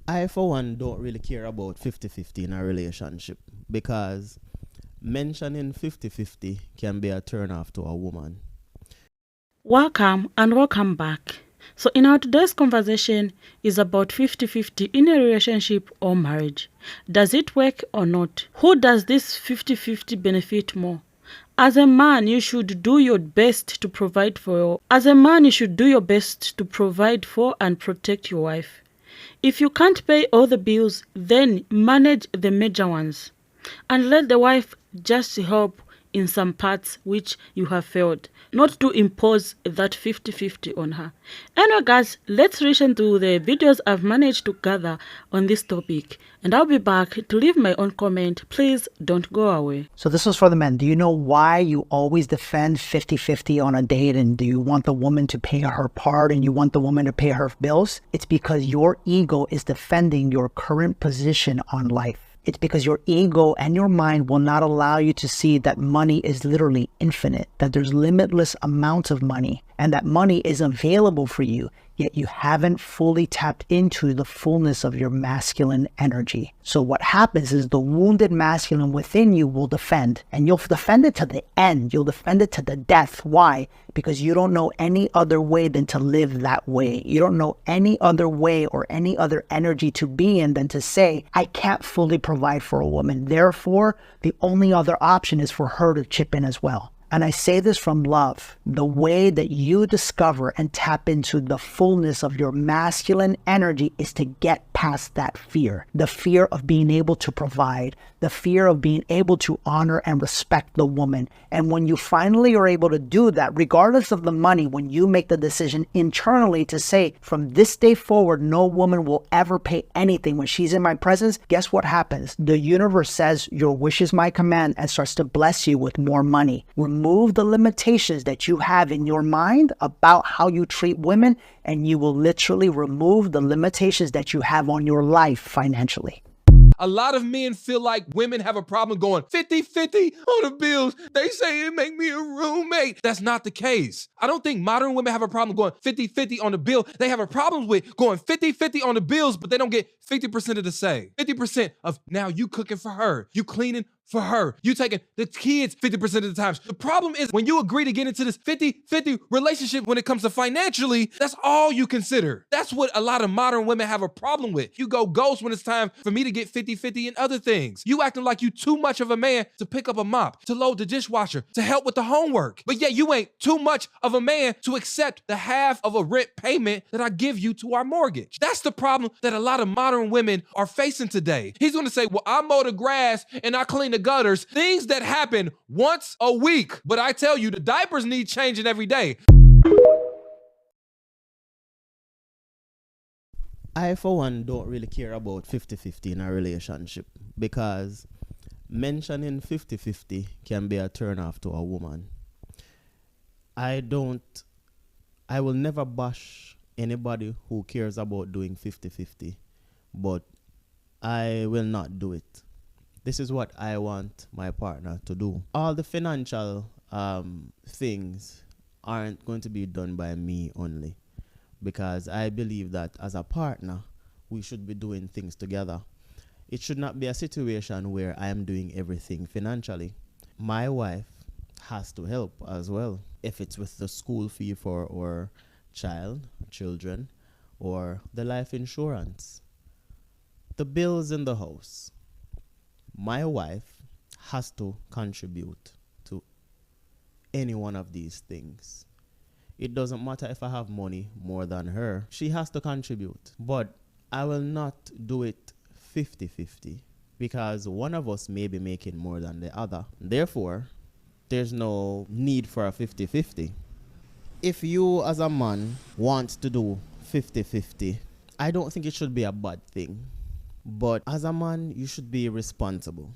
I, for one, don't really care about 50-50 in a relationship because mentioning 50-50 can be a turn off to a woman. Welcome and welcome back. So in our today's conversation is about 50-50 in a relationship or marriage. Does it work or not? Who does this 50-50 benefit more? As a man, you should do your best to provide for and protect your wife. If you can't pay all the bills, then manage the major ones and let the wife just help in some parts which you have failed, not to impose that 50-50 on her. Anyway guys, let's listen to the videos I've managed to gather on this topic, and I'll be back to leave my own comment. Please don't go away. So this was for the men. Do you know why you always defend 50-50 on a date, and do you want the woman to pay her part and you want the woman to pay her bills? It's because your ego is defending your current position on life. It's because your ego and your mind will not allow you to see that money is literally infinite, that there's limitless amounts of money, and that money is available for you, yet you haven't fully tapped into the fullness of your masculine energy. So what happens is the wounded masculine within you will defend, and you'll defend it to the end. You'll defend it to the death. Why? Because you don't know any other way than to live that way. You don't know any other way or any other energy to be in than to say, I can't fully provide for a woman. Therefore, the only other option is for her to chip in as well. And I say this from love. The way that you discover and tap into the fullness of your masculine energy is to get past that fear. The fear of being able to provide, the fear of being able to honor and respect the woman. And when you finally are able to do that, regardless of the money, when you make the decision internally to say, from this day forward, no woman will ever pay anything when she's in my presence, guess what happens? The universe says, your wish is my command, and starts to bless you with more money. Remove the limitations that you have in your mind about how you treat women, and you will literally remove the limitations that you have on your life financially. A lot of men feel like women have a problem going 50-50 on the bills. They say it make me a roommate. That's not the case. I don't think modern women have a problem going 50-50 on the bill. They have a problem with going 50-50 on the bills, but they don't get 50% of the say. 50% of now you cooking for her, you cleaning for her, you taking the kids 50% of the times. The problem is when you agree to get into this 50-50 relationship when it comes to financially, that's all you consider. That's what a lot of modern women have a problem with. You go ghost when it's time for me to get 50-50 in other things. You acting like you too much of a man to pick up a mop, to load the dishwasher, to help with the homework. But yet you ain't too much of a man to accept the half of a rent payment that I give you to our mortgage. That's the problem that a lot of modern women are facing today. He's gonna say, well, I mow the grass and I clean the gutters, things that happen once a week. But I tell you, the diapers need changing every day. I, for one, don't really care about 50-50 in a relationship because mentioning 50-50 can be a turn off to a woman. I will never bash anybody who cares about doing 50-50, but I will not do it. This is what I want my partner to do. All the financial things aren't going to be done by me only, because I believe that as a partner, we should be doing things together. It should not be a situation where I am doing everything financially. My wife has to help as well. If it's with the school fee for our children, or the life insurance, the bills in the house. My wife has to contribute to any one of these things. It doesn't matter if I have money more than her. She has to contribute. But I will not do it 50-50 because one of us may be making more than the other. Therefore, there's no need for a 50-50. If you as a man want to do 50-50, I don't think it should be a bad thing. But as a man, you should be responsible.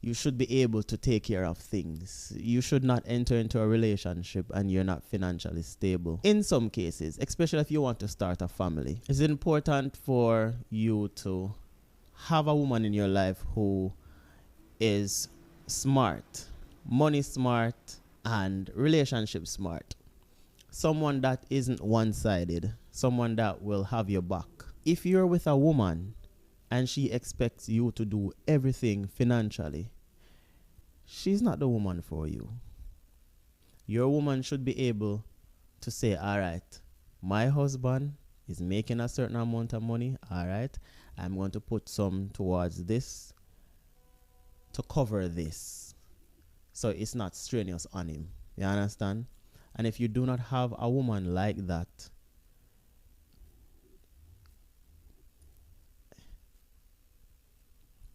You should be able to take care of things. You should not enter into a relationship and you're not financially stable. In some cases, especially if you want to start a family, it's important for you to have a woman in your life who is smart, money smart, and relationship smart. Someone that isn't one-sided, someone that will have your back. if you're with a woman and she expects you to do everything financially, she's not the woman for you. Your woman should be able to say, all right, my husband is making a certain amount of money. All right, I'm going to put some towards this to cover this. So it's not strenuous on him. You understand? And if you do not have a woman like that,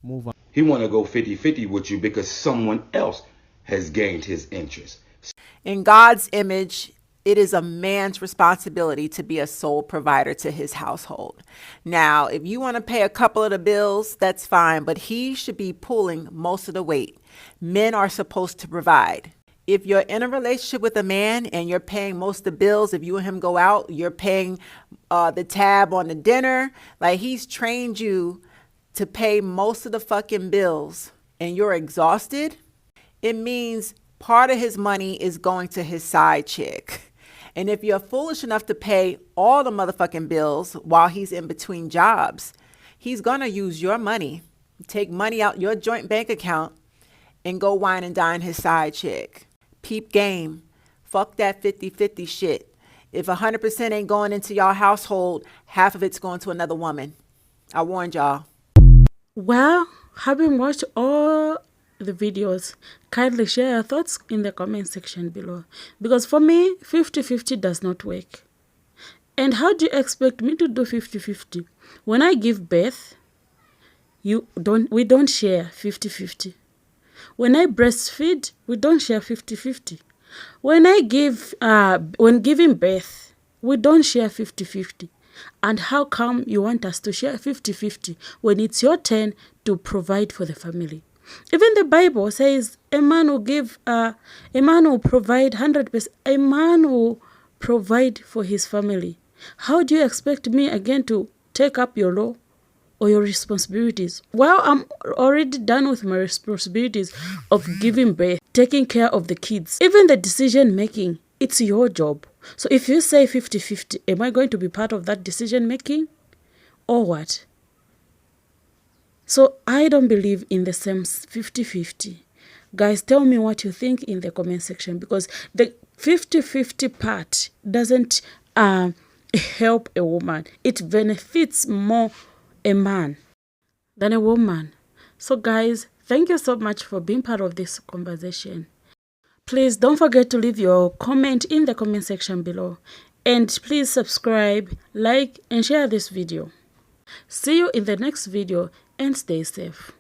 move on. He want to go 50-50 with you because someone else has gained his interest. In God's image, it is a man's responsibility to be a sole provider to his household. Now, if you want to pay a couple of the bills, that's fine, but he should be pulling most of the weight. Men are supposed to provide. If you're in a relationship with a man and you're paying most of the bills, if you and him go out, you're paying the tab on the dinner, like he's trained you to pay most of the fucking bills and you're exhausted, it means part of his money is going to his side chick. And if you're foolish enough to pay all the motherfucking bills while he's in between jobs, he's going to use your money, take money out your joint bank account and go wine and dine his side chick. Peep game. Fuck that 50-50 shit. If 100% ain't going into y'all household, half of it's going to another woman. I warned y'all. Well, having watched all the videos, kindly share your thoughts in the comment section below. Because for me, 50-50 does not work. And how do you expect me to do 50-50? When I give birth, we don't share 50-50. When I breastfeed, we don't share 50-50. When giving birth, we don't share 50-50. And how come you want us to share 50-50 when it's your turn to provide for the family? Even the Bible says a man will provide 100%. A man will provide for his family. How do you expect me again to take up your law or your responsibilities? Well, I'm already done with my responsibilities of giving birth, taking care of the kids. Even the decision making, it's your job. So if you say 50-50, am I going to be part of that decision making or what? So I don't believe in the same 50-50. Guys, tell me what you think in the comment section, because the 50-50 part doesn't help a woman. It benefits more a man than a woman. So guys, thank you so much for being part of this conversation. Please don't forget to leave your comment in the comment section below. And please subscribe, like, and share this video. See you in the next video and stay safe.